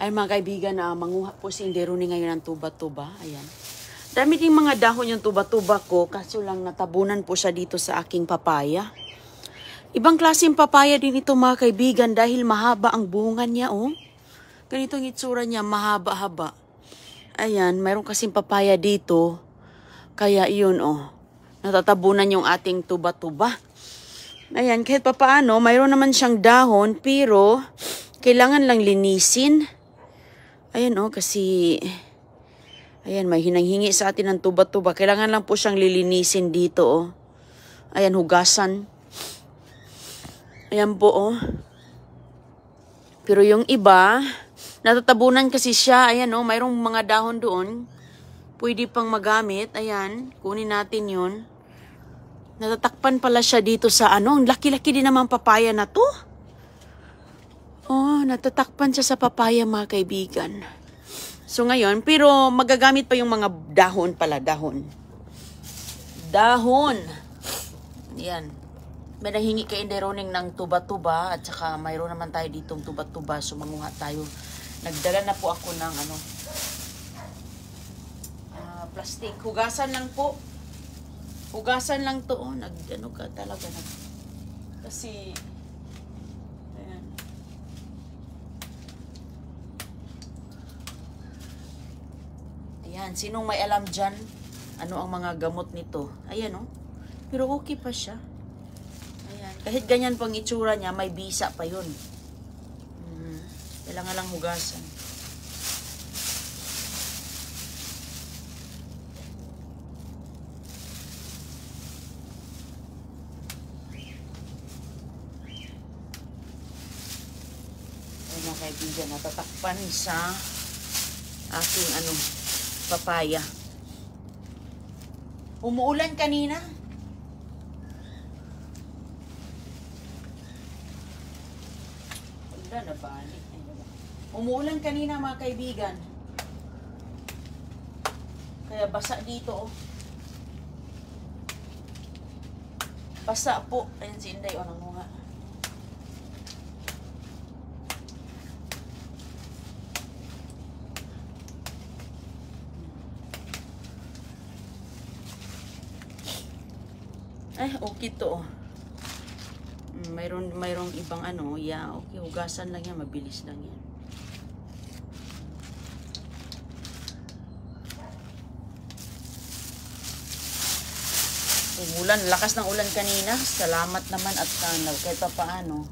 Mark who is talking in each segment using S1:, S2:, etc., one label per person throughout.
S1: Ay mga kaibigan, manguha po si Inderoni ngayon ng tuba-tuba. Ayan. Dami ding mga dahon yung tuba-tuba ko, kaso lang natabunan po siya dito sa aking papaya. Ibang klaseng papaya din ito mga kaibigan dahil mahaba ang bunga niya, oh. Ganito ang itsura niya, mahaba-haba. Ayan, mayroon kasing papaya dito. Kaya iyon, oh. Natatabunan yung ating tuba-tuba. Ayan, kahit papaano, mayroon naman siyang dahon, pero kailangan lang linisin. Ayan, oh, kasi ayan, may hinanghingi sa atin ng tuba-tuba. Kailangan lang po siyang lilinisin dito, oh. Ayan, hugasan. Ayan po, oh. Pero yung iba, natatabunan kasi siya. Ayan, oh, mayroong mga dahon doon. Pwede pang magamit. Ayan, kunin natin yun. Natatakpan pala siya dito sa ano. Ang laki-laki din naman papaya na to. Oh, natatakpan siya sa papaya mga kaibigan. So ngayon, pero magagamit pa yung mga dahon pala, dahon. Dahon. Yan. May nahingi kay Inderoning ng tuba-tuba at saka mayroon naman tayo ditong tuba-tuba. So manguha tayo. Nagdala na po ako ng ano, plastic. Hugasan lang po. Hugasan lang to. Oh. Ano ka talaga. Kasi ayan, sinong may alam dyan? Ano ang mga gamot nito? Ayan, oh. Pero okay pa siya. Ayan. Kahit ganyan pang itsura niya, may bisa pa yun. Kailangan lang hugasan. Ayan mga kaibigan, natatakpan sa aking ano, papaya. Umuulan kanina. Wala na balik. Umuulan kanina mga kaibigan. Kaya basa dito, oh. Basa po. Ayan si Inday, oh, nanguha. Ay, okay to, oh. Mayroong ibang ano, yeah, okay, hugasan lang yan, mabilis lang yan. Umulan, lakas ng ulan kanina. Salamat naman at kahit pa paano,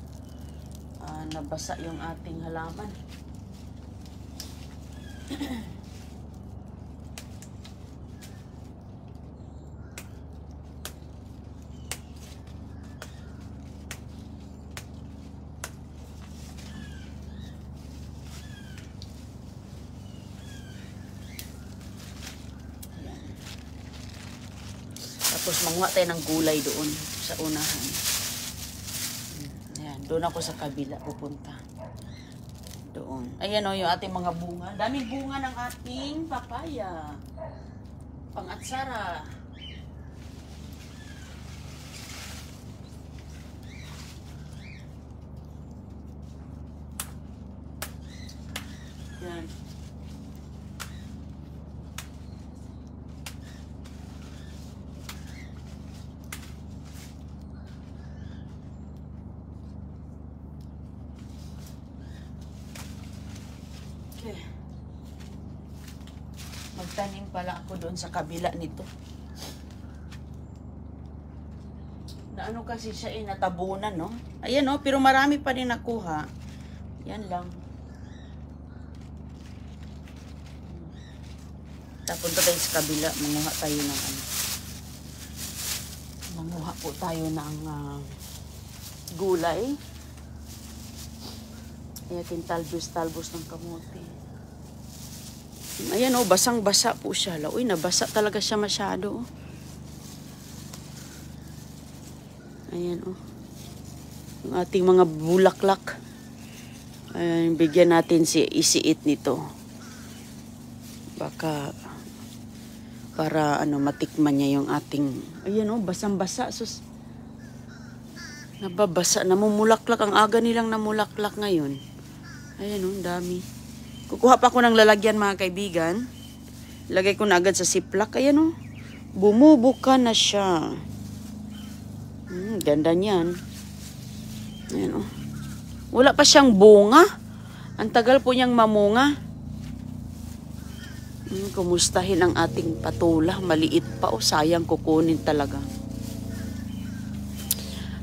S1: nabasa yung ating halaman. Tapos manguha tayo ng gulay doon sa unahan. Ayan, doon ako sa kabila pupunta. Doon. Ayan, o, yung ating mga bunga. Daming bunga ng ating papaya. Pang-atsara. Ayan. Okay. Magtanim pala ako doon sa kabila nito. Na ano kasi siya natabunan, no? Ayan, no? Pero marami pa rin nakuha. Yan lang. Punta tayo sa kabila. Manguha tayo ng ano. Manguha po tayo ng gulay. Ayan, talbos ng kamote. Ayan, oh, basang-basa po siya. Uy, nabasa talaga siya masyado. Ayan, oh. Yung ating mga bulaklak. Ayan, bigyan natin si isiit nito. Baka para ano matikman niya yung ating. Ayan, oh, basang-basa. Sus. Nababasa, namumulaklak. Ang aga nilang namulaklak ngayon. Ayan, oh, dami. Kukuha pa ako ng lalagyan mga kaibigan. Lagay ko na agad sa ziplock. Ayan o. Bumubuka na siya. Ganda niyan. Ayan o. Wala pa siyang bunga. Ang tagal po niyang mamunga. Kumustahin ang ating patula. Maliit pa o. Sayang kukunin talaga.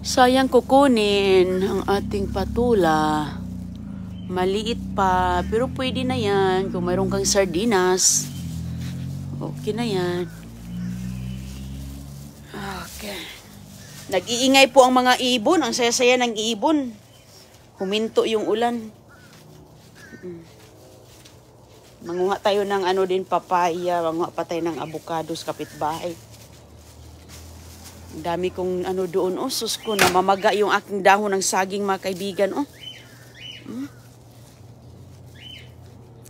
S1: Sayang kukunin ang ating patula. Maliit pa. Pero pwede na yan. Kung mayroon kang sardinas. Okay na yan. Okay. Nag-iingay po ang mga ibon. Ang saya-saya ng ibon. Huminto yung ulan. Manguha tayo ng ano din, papaya. Manguha pa tayo ng avocados, kapitbahay. Ang dami kong ano doon. Oh, sus ko, namamaga yung aking dahon ng saging mga kaibigan. Oh.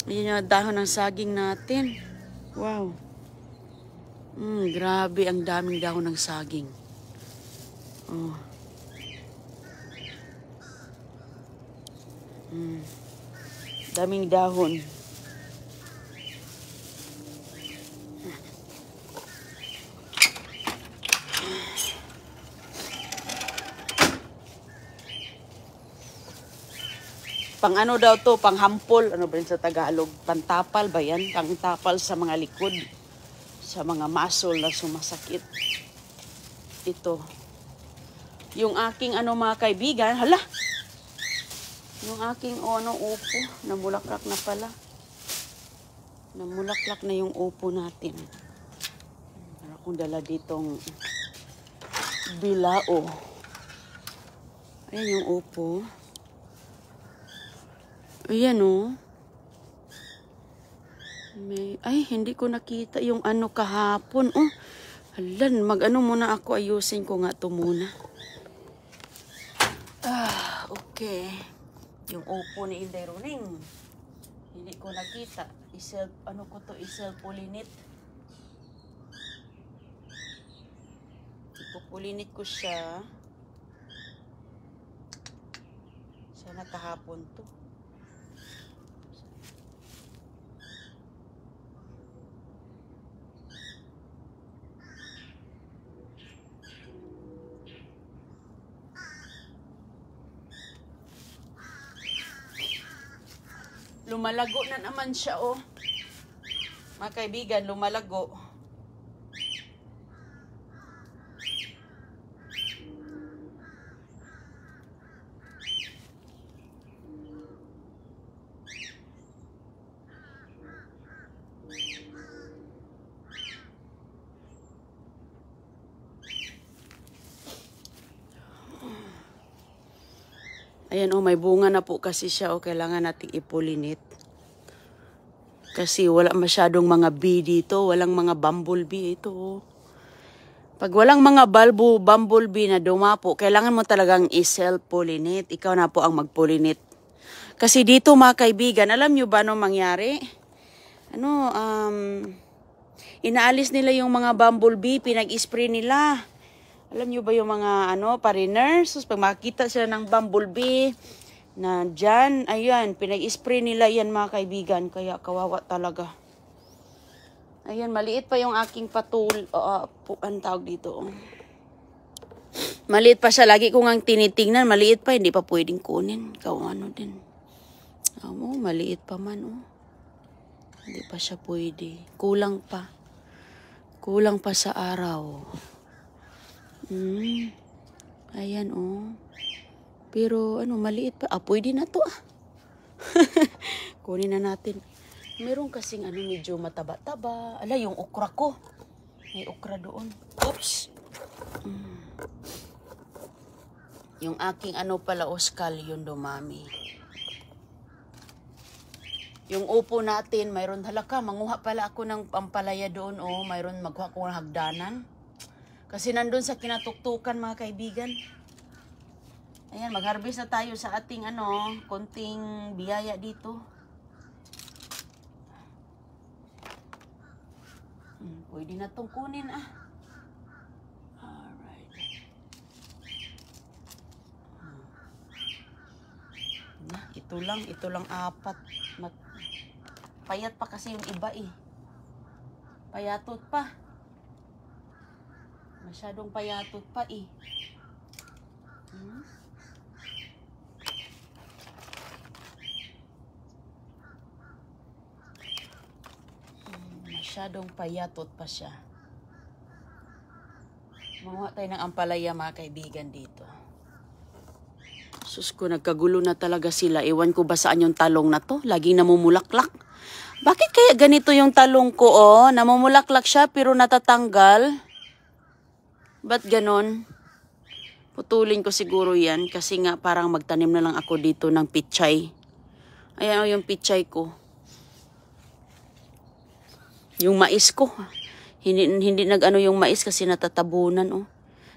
S1: Ayan yung dahon ng saging natin. Wow. Grabe ang daming dahon ng saging. Oh. Daming dahon. Pang ano daw to, pang hampol, ano ba yun sa Tagalog? Pantapal ba yan? Pangtapal sa mga likod, sa mga muscle na sumasakit. Ito. Yung aking ano mga kaibigan, hala! Yung aking upo, namulaklak na pala. Namulaklak na yung upo natin. Para kong dala ditong bilao. Ayan yung upo. Ayan o. Ay, hindi ko nakita yung ano kahapon. Oh, halan, mag-ano muna ako. Ayusin ko nga ito muna. Okay. Yung upo ni Inday Runing. Hindi ko nakita. Iself-pollinate. Ipupulinit ko siya. Sana kahapon to. Lumalago na naman siya, oh. Mga kaibigan, lumalago. Ayan oh, may bunga na po kasi siya oh, kailangan nating ipulinit. Kasi wala masyadong mga bee dito, walang mga bumblebee ito oh. Pag walang mga bumblebee na dumapo, kailangan mo talagang i-self-pollinate. Ikaw na po ang mag-pollinate. Kasi dito mga kaibigan, alam nyo ba ano mangyari? Inaalis nila yung mga bumblebee, pinag-spray nila. Alam nyo ba yung mga pariners? Pag makikita sila ng bumblebee na dyan, ayan, pinag-spray nila yan mga kaibigan. Kaya kawawa talaga. Ayan, maliit pa yung aking ang tawag dito. Maliit pa siya. Lagi ko ngang tinitingnan. Maliit pa, hindi pa pwedeng kunin. Din. Maliit pa man, oh. Hindi pa siya pwede. Kulang pa. Kulang pa sa araw. Ayan, oh. Pero, maliit pa. Pwede na to, ah. Kunin na natin. Meron kasing, medyo mataba-taba. Ala, yung okra ko. May okra doon. Oops. Yung aking, pala, oskal, yun dumami. Yung upo natin, mayroon halaka. Manguha pala ako ng pampalaya doon, oh. Mayroon magkuha ko ng hagdanan. Kasi nandun sa kinatuktukan mga kaibigan. Ayan, mag-harvest na tayo sa ating konting biyaya dito. Pwede na itong kunin ah. Alright. Ito lang apat. Payat pa kasi yung iba eh. Payatot pa. Masyadong payatot pa eh. Masyadong payatot pa siya. Manguha tayo ng ampalaya mga kaibigan dito. Sus ko, nagkagulo na talaga sila. Ewan ko ba saan yung talong na to? Laging namumulaklak. Bakit kaya ganito yung talong ko, oh? Namumulaklak siya pero natatanggal. Ba't ganon? Putulin ko siguro yan kasi nga parang magtanim na lang ako dito ng pichay. Ayan, oh, yung pichay ko. Yung mais ko. Hindi nag-ano yung mais kasi natatabunan, oh.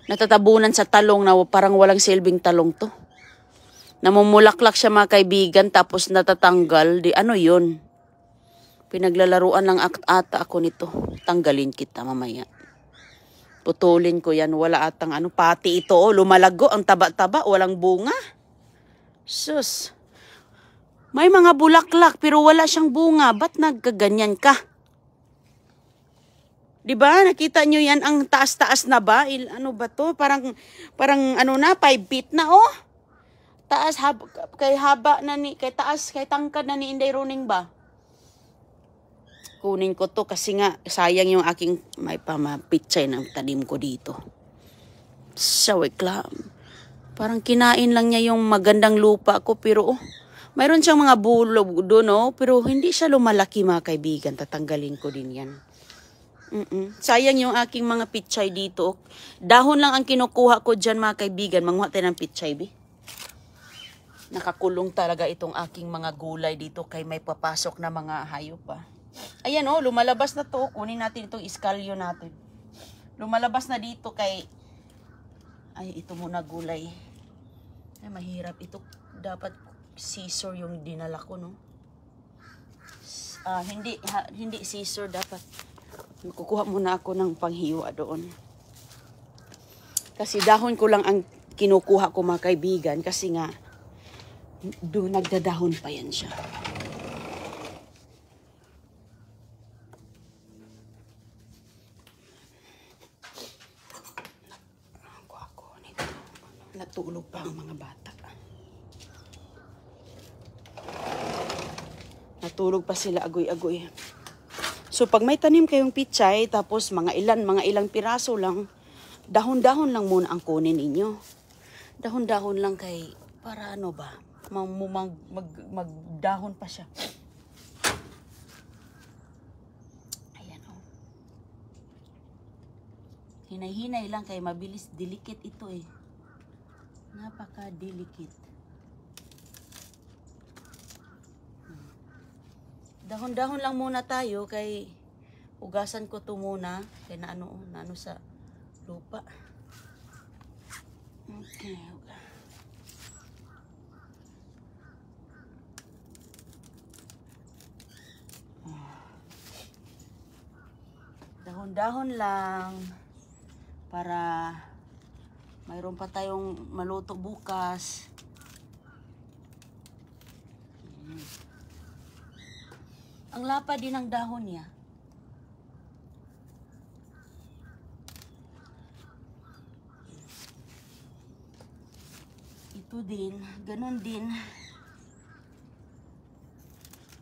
S1: Natatabunan sa talong na parang walang silbing talong to. Namumulaklak siya mga kaibigan tapos natatanggal. Di ano yun? Pinaglalaruan lang ata ako nito. Tanggalin kita mamaya. Putulin ko yan. Wala atang ano. Pati ito, oh. Lumalago. Ang taba-taba. Walang bunga. Sus. May mga bulaklak pero wala siyang bunga. Ba't nagkaganyan ka? Diba? Nakita nyo yan? Ang taas-taas na ba? Ano ba to? Parang ano na, 5 feet na, oh. Taas, kay haba na ni, kay taas, kay tangkad na ni Inday Runing ba? Kunin ko to kasi nga, sayang yung aking may pamapitsay ng tanim ko dito. Sawikla. Parang kinain lang niya yung magandang lupa ko, pero mayroon siyang mga bulog doon, oh. Pero hindi siya lumalaki mga kaibigan. Tatanggalin ko din yan. Sayang yung aking mga pitsay dito. Dahon lang ang kinukuha ko dyan mga kaibigan. Manguha tayo ng pitsay, bi. Nakakulong talaga itong aking mga gulay dito kay may papasok na mga hayop pa. Ayan, oh, lumalabas na to. Kunin natin itong iskalyo natin. Lumalabas na dito kay... Ay, ito muna gulay. Ay, mahirap. Ito dapat scissor yung dinala ko, no? Hindi scissor dapat. Kukuha muna ako ng panghiwa doon. Kasi dahon ko lang ang kinukuha ko mga kaibigan. Kasi nga, doon nagdadahon pa yan siya. Natulog pa ang mga bata. Natulog pa sila agoy-agoy. So pag may tanim kayong pichay, tapos mga ilang piraso lang, dahon-dahon lang muna ang kunin ninyo. Dahon-dahon lang kay, para ano ba, magdahon pa siya. Ayan, oh. Hinay-hinay lang kay mabilis, delicate ito eh. Napaka-delicate. Dahon-dahon lang muna tayo kay ugasan ko to muna kay naano sa lupa. Okay. Dahon-dahon lang para mayroon pa tayong maluto bukas. Ang lapa din ng dahon niya. Ito din, ganun din.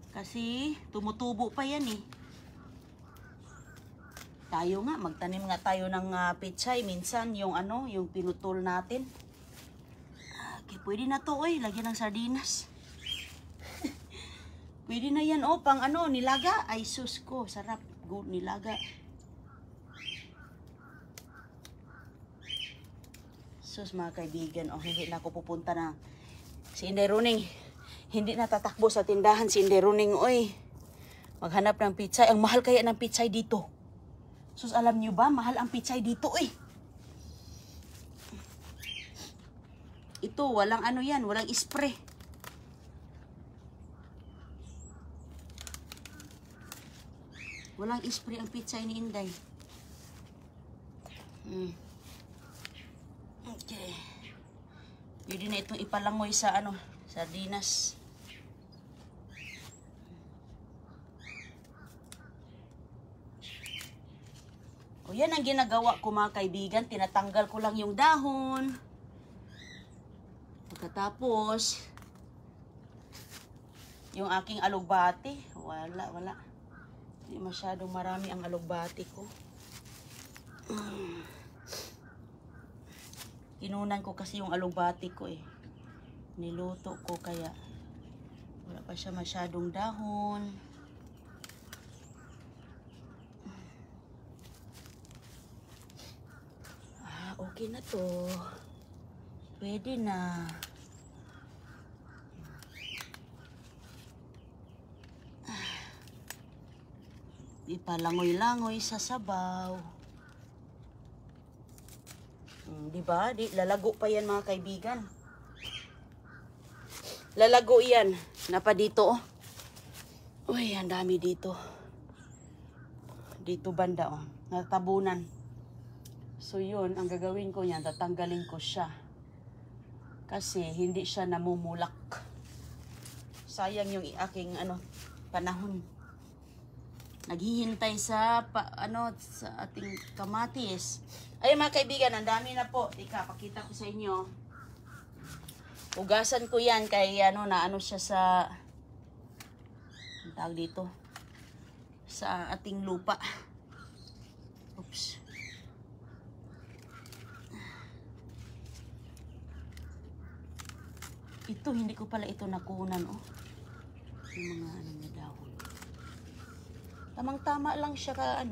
S1: Kasi tumutubo pa yan eh. Tayo nga, magtanim nga tayo ng pechay. Minsan, yung yung pinutol natin. Okay, pwede na to, oy. Lagyan ng sardinas. Pwede na yan, oh. Pang nilaga. Ay, sus ko. Sarap. Good, nilaga. Sus, mga kaibigan. Oh, hindi na ako pupunta na. Si Inday Runing. Hindi na tatakbo sa tindahan si Inday Runing, oy. Maghanap ng pechay. Ang mahal kaya ng pechay dito. Sus, alam niyo ba, mahal ang pechay dito eh. Ito, walang yan, walang spray. Walang spray ang pechay ni Inday. Okay. Pwede na itong ipalangoy sa sardinas. O yan ang ginagawa ko mga kaibigan. Tinatanggal ko lang yung dahon. Pagkatapos, yung aking alugbati. Wala. Hindi masyadong marami ang alugbati ko. Kinunan ko kasi yung alugbati ko eh. Niluto ko kaya wala pa siya masyadong dahon. Okay na to. Pwede na. Ipalangoy-langoy sa sabaw. Diba? Lalago pa yan mga kaibigan. Lalago yan. Napa dito oh. Uy, ang dami dito. Dito banda oh. Natabunan. So yun, ang gagawin ko yan, tatanggalin ko siya. Kasi hindi siya namumulak. Sayang yung aking panahon. Naghihintay sa sa ating kamatis. Ay mga kaibigan, ang dami na po. Tika, pakita ko sa inyo. Hugasan ko yan kay siya sa ang tawag dito sa ating lupa. Oops. Ito, hindi ko pala ito nakunan, oh. Yung mga na dahon. Tamang-tama lang siya ka,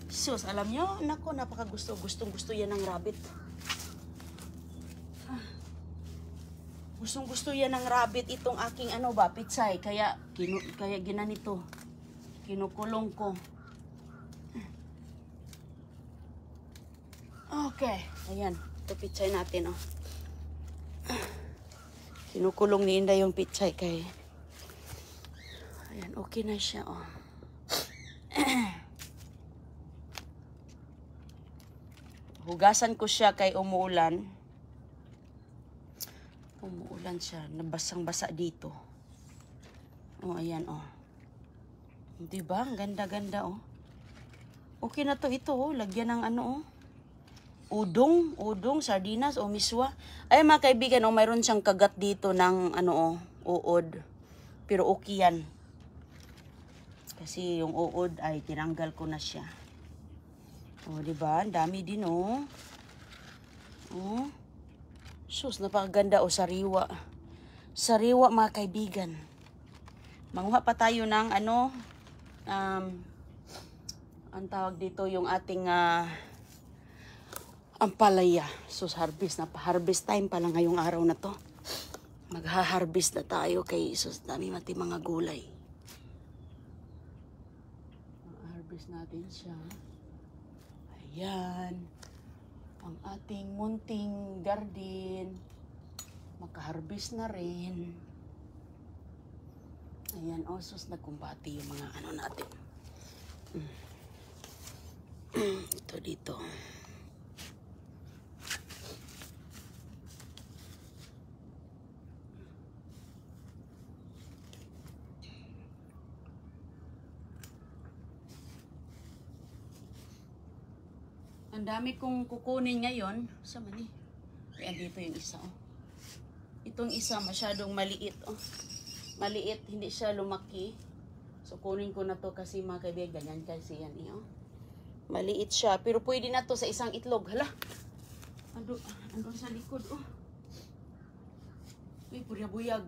S1: Sus, alam nyo, nako, napakagusto. Gustong-gusto yan ng rabbit. Gustong-gusto yan ng rabbit itong aking pitsay. Kaya ginanito. Kinukulong ko. Okay. Ayan. Ito pitsay natin, oh. Kinukulong ni Inday yung pitsay kay. Ayan. Okay na siya, oh. Hugasan ko siya kay umuulan. Umuulan siya. Nabasang-basa dito. Oh, ayan, oh. Diba? Ang ganda-ganda, oh. Okay na to ito, oh. Lagyan ng oh. Udong, sardinas o miswa. Ay mga kaibigan, mayroon siyang kagat dito ng uod. Pero okay yan. Kasi yung uod ay tinanggal ko na siya. O, diba? Ang dami din, oh. Oh. Sus, napakaganda, oh, sariwa. Sariwa, mga kaibigan. Manguha pa tayo ng ang tawag dito, yung ating ampalaya. Sus, harvest time pala ngayong araw na to. Magha-harvest na tayo kay sus, dami mati mga gulay. Harvest natin siya. Ayan. Ang ating munting garden. Maka-harvest na rin. Ayan, oh, sus, nagkumbati yung mga natin. Ito dito. Ang dami kong kukunin ngayon. Sa mani. Ayan, dito yung isa, oh. Itong isa masyadong maliit, oh. Maliit, hindi siya lumaki. So, kunin ko na to kasi mga kaibigan, ganyan kasi yan, oh. Maliit siya, pero pwede na to sa isang itlog. Hala! Andun sa likod, oh. Uy, purya-buyag.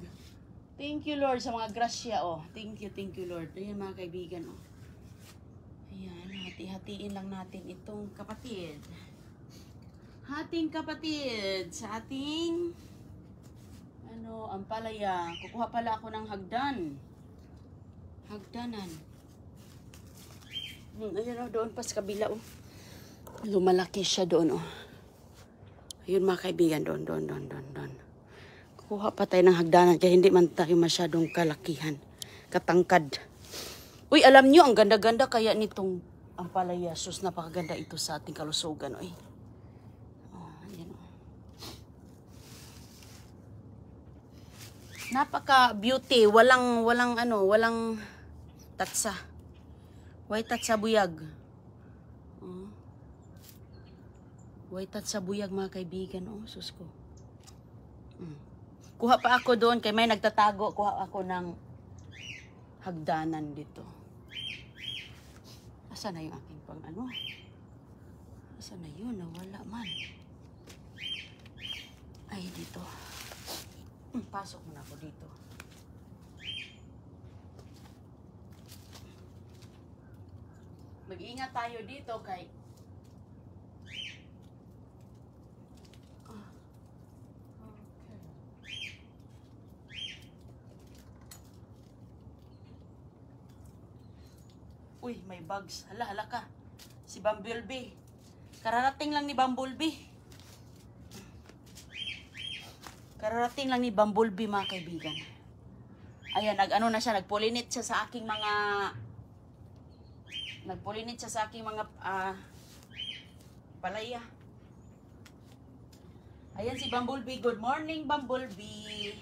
S1: Thank you, Lord, sa mga grasya, oh. Thank you, Lord. Ayan, mga kaibigan, oh. Ayan, hati-hatiin lang natin itong kapatid. Hating kapatid sa ating ampalaya. Kukuha pala ako ng hagdan. Hagdanan. Ayun, oh, doon pa sa kabila, oh. Lumalaki siya doon, oh. Ayun, mga kaibigan, doon. Kukuha pa tayo ng hagdanan kaya hindi man tayo masyadong kalakihan. Katangkad. Uy, alam nyo, ang ganda-ganda kaya nitong ampalaya. Sus, napakaganda ito sa ating kalusugan. Uy. Oh, ayan, oh. Napaka beauty, walang tatsa. White tatsa buyag. Oh. White tatsa buyag mga kaibigan, oh, sus ko. Kuha pa ako doon kay may nagtatago, kuha ako ng hagdanan dito. Asa na yung aking pang ano? Asa na yun? Nawala man. Ay, dito. Pasok muna ako dito. Mag-iingat tayo dito kay Uy, may bugs. Hala ka. Si Bumblebee. Kararating lang ni Bumblebee. Kararating lang ni Bumblebee, mga kaibigan. Ayan, nagpulinit siya sa aking mga palaya. Ayan si Bumblebee. Good morning, Bumblebee.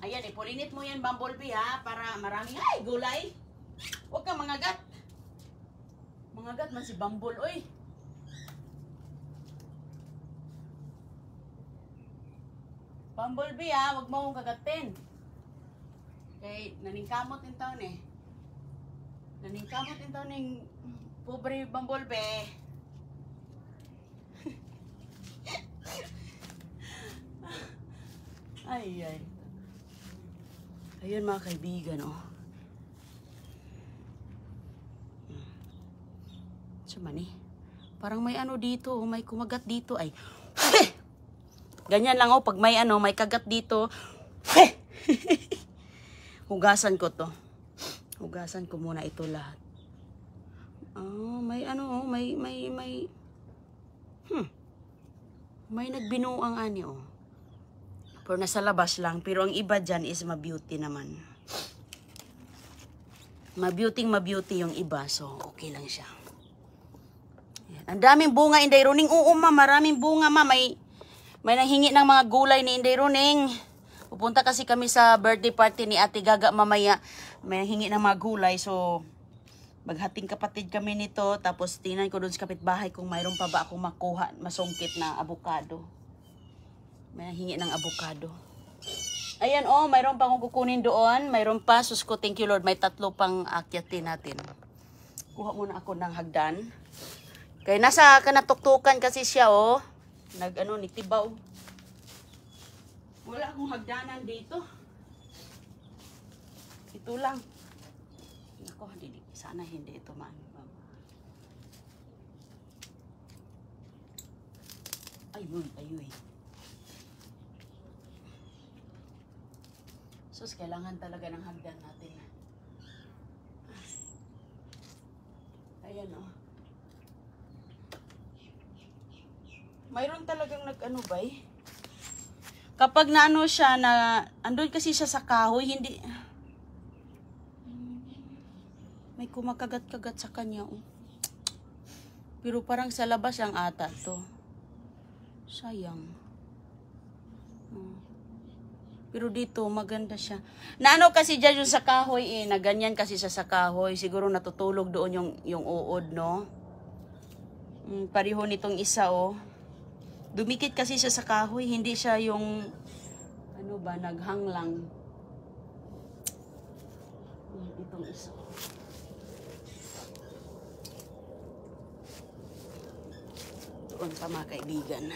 S1: Ayan, ipulinit mo yan, Bumblebee, ha, para maraming gulay. Huwag kang mangagat. Mangagat man si Bumble, oy. Bumblebee, ha, huwag mo akong kagatin. Okay, naningkamot yung taon eh. Naningkamot yung taon yung pobre Bumblebee. Ay. Ayun mga kaibigan, oh. Mani. Parang may ano dito, may kumagat dito ay. Ganyan lang pag may may kagat dito. Hugasan ko to. Hugasan ko muna ito lahat. Oh, may may nagbinuang ani Pero nasa labas lang, pero ang iba diyan is ma-beauty naman. Ma-beauty yung iba, so okay lang siya. Ang daming bunga, Inday Runing. Oo, ma, maraming bunga, ma. May nanghingi ng mga gulay ni Inday Runing. Pupunta kasi kami sa birthday party ni Ate Gaga mamaya. May nanghingi ng mga gulay. So, maghating kapatid kami nito. Tapos, tingnan ko doon sa kapitbahay kung mayroon pa ba akong makuha, masungkit na avocado. May nanghingi ng avocado. Ayan, mayroon pa akong kukunin doon. Mayroon pa. Sus ko, thank you, Lord. May 3 pang akyatin natin. Kuha muna ako ng hagdan. Kaya nasa kanatuktukan kasi siya, nitibaw. Wala akong hagdanan dito. Ito lang. Nako, sana hindi ito Ayun. Sus, kailangan talaga ng hagdan natin. Ayan, Mayroon talagang kapag siya andun kasi siya sa kahoy, hindi, may kumakagat-kagat sa kanya, Pero parang sa labas lang ata to. Sayang. Pero dito, maganda siya. Kasi dyan yung sa kahoy, na ganyan kasi siya sa kahoy. Siguro natutulog doon yung uod, no? Pareho nitong isa, Dumikit kasi siya sa kahoy, hindi siya yung naghang lang. Itong isa. Doon pa mga kaibigan.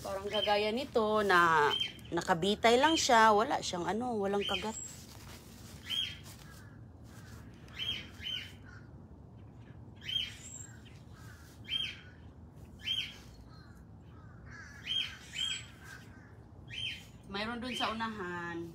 S1: Parang kagaya nito na nakabitay lang siya, wala siyang walang kagat. Mayroon dun sa unahan.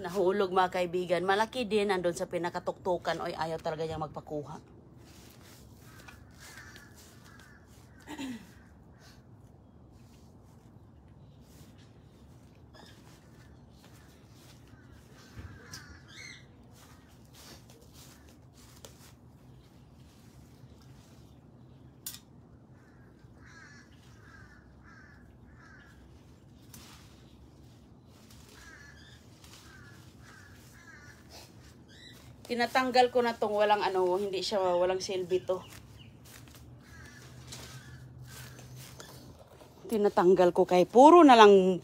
S1: Nahulog mga kaibigan. Malaki din andun sa pinakatuktukan. Oy, ayaw talaga niyang magpakuha. Tinatanggal ko na tong walang hindi siya walang silbi to. Tinatanggal ko kay puro na lang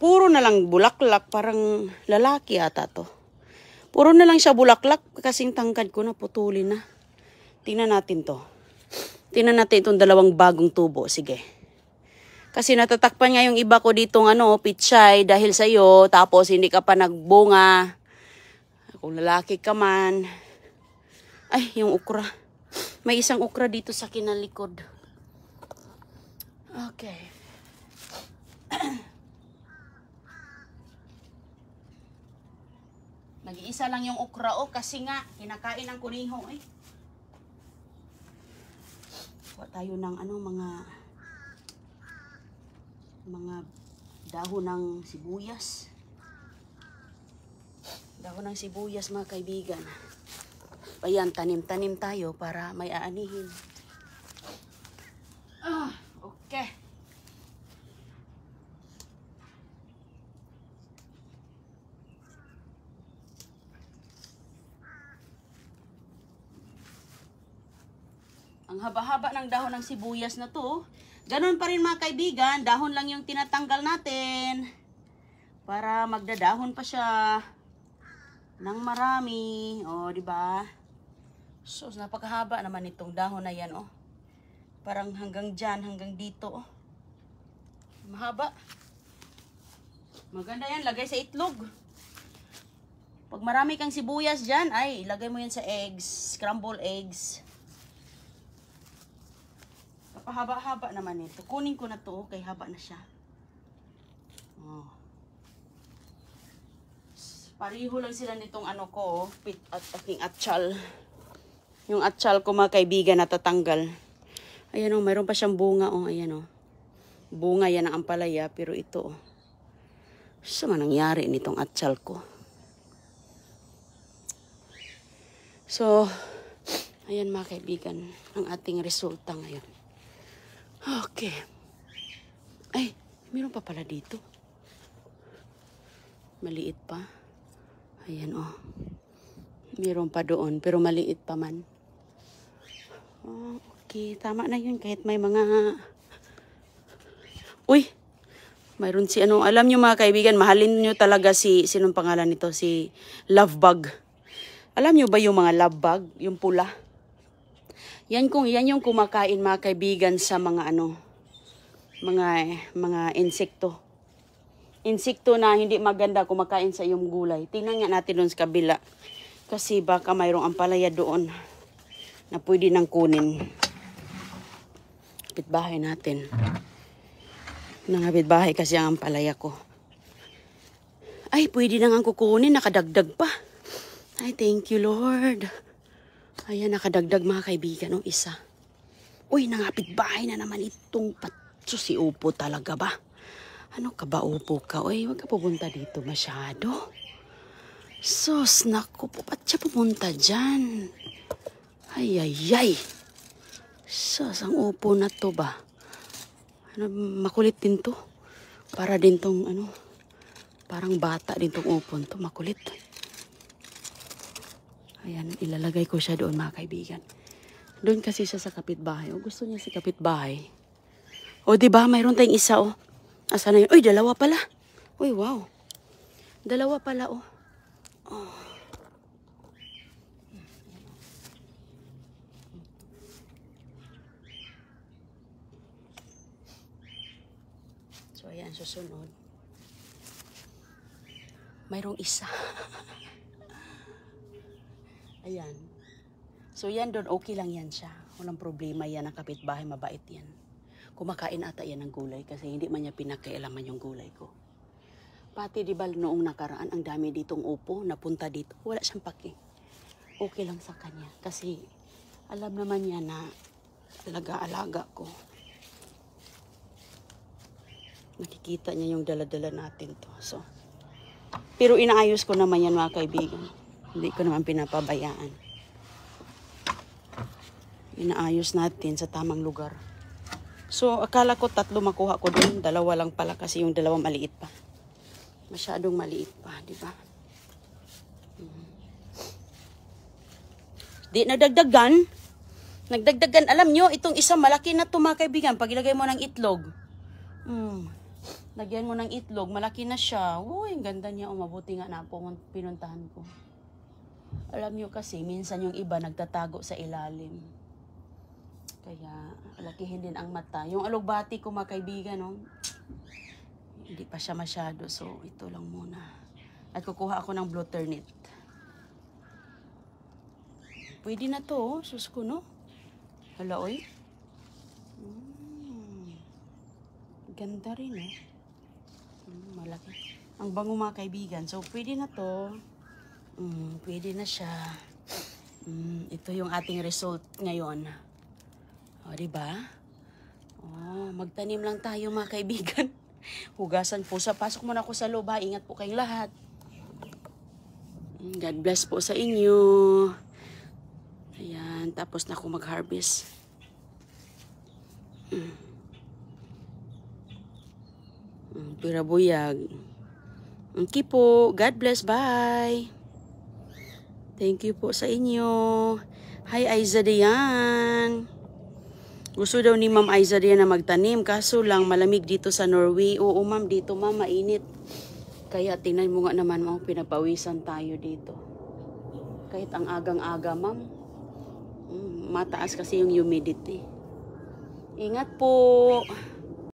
S1: bulaklak, parang lalaki ata to. Puro na lang siya bulaklak kasing tangkad ko na putulin na. Tingnan natin to. Tingnan natin itong dalawang bagong tubo, sige. Kasi natatakpan nga yung iba ko ditong pichay dahil sa iyo, tapos hindi ka pa nagbunga. Kung lalaki ka man. Ay, yung okra. May isang okra dito sa kinalikod. Okay. Nag-iisa lang yung okra kasi nga kinakain ng kuniho eh. Kuha tayo ng mga dahon ng sibuyas. Dahon ng sibuyas mga kaibigan. Ayan, tanim-tanim tayo para may aanihin. Okay. Ang haba-haba ng dahon ng sibuyas na to. Ganon pa rin mga kaibigan, dahon lang yung tinatanggal natin. Para magdadahon pa siya ng marami. O, di ba? So, napakahaba naman itong dahon na yan, Parang hanggang dyan, hanggang dito, Mahaba. Maganda yan, lagay sa itlog. Pag marami kang sibuyas dyan, ay, ilagay mo yan sa eggs, scrambled eggs. Kapahaba-haba naman ito. Kunin ko na to, kay haba na siya. Pariho lang sila nitong pit at aking atsyal. Yung atsyal ko mga kaibigan natatanggal. Ayan mayroon pa siyang bunga ayan Bunga yan ang ampalaya pero ito Sa man nangyari nitong atsyal ko. So, ayan mga kaibigan, ang ating resulta ngayon. Okay. Ay, meron pa pala dito. Maliit pa. Ayan Meron pa doon pero maliit pa man. Okay, tama na yun kahit may mga... Uy! Mayroon si alam nyo mga kaibigan, mahalin nyo talaga sinong pangalan nito? Si Lovebug. Alam nyo ba yung mga lovebug? Yung pula? Yan yung kumakain mga kaibigan sa mga mga insekto. Insekto na hindi maganda kumakain sa iyong gulay. Tingnan nga natin doon sa kabila. Kasi baka mayroong ampalaya doon na pwede nang kunin. Kapitbahay natin. Kapitbahay kasi ang ampalaya ko. Ay, pwede nang ang kukunin. Nakadagdag pa. Ay, thank you Lord. Ayan, nakadagdag mga kaibigan. Isa. Uy, kapitbahay na naman itong patso si Upo talaga ba? Ano ka ba, Upo ka? Uy, wag ka pupunta dito masyado. Sus, naku po, ba't siya pumunta dyan? Ay. Sus, ang Upo na to ba? Makulit din to. Para din tong, parang bata din tong Upon to. Makulit. Ayan, ilalagay ko siya doon mga kaibigan. Doon kasi siya sa kapitbahay. Gusto niya si kapitbahay. Diba, mayroon tayong isa, Asa na yun? Uy, dalawa pala. Uy, wow. Dalawa pala, So, ayan, susunod. Mayroong isa. Ayan. So, yan doon, okay lang yan siya. Walang problema yan, ang kapitbahay, mabait yan. Kumakain ata yan ng gulay kasi hindi man niya pinakailaman yung gulay ko. pati di ba noong nakaraan, ang dami ditong upo, napunta dito. Wala siyang paki. Okay lang sa kanya. Kasi alam naman niya na alaga-alaga ko. Nakikita niya yung dala-dala natin to. So, pero inaayos ko naman yan mga kaibigan. Hindi ko naman pinapabayaan. Inaayos natin sa tamang lugar. So, akala ko 3 makuha ko doon. 2 lang pala kasi yung 2 maliit pa. Masyadong maliit pa, di ba? Di nagdagdagan. Nagdagdagan. Alam nyo, itong isa malaki na ito mga kaibigan. Pag ilagay mo ng itlog. Lagyan mo ng itlog, malaki na siya. Uy, ang ganda niya. Mabuti nga na po pinuntahan ko. Alam nyo kasi, minsan yung iba nagtatago sa ilalim. Kaya, lakihin din ang mata. Yung alugbati ko mga kaibigan, no? Hindi pa siya masyado. So, ito lang muna. At kukuha ako ng blue turnip. Pwede na to, oh. Sus ko, no? Hala, oy. Ganda rin, eh. Malaki. Ang bango mga kaibigan. So, pwede na to. Pwede na siya. Ito yung ating result ngayon. O, diba? Magtanim lang tayo mga kaibigan. Hugasan po sa pasok muna ako sa loob, ha? Ingat po kayong lahat. God bless po sa inyo. Ayan. Tapos na ako mag-harvest. Pirabuyag. Okay po. God bless. Bye. Thank you po sa inyo. Hi, Aiza Dian. Gusto daw ni Ma'am Aiza Dian na magtanim. Kaso lang, malamig dito sa Norway. Oo, ma'am. Dito, ma'am, mainit. Kaya, tingnan mo nga naman, ma'am, pinapawisan tayo dito. Kahit ang agang-aga, ma'am. Mataas kasi yung humidity. Ingat po.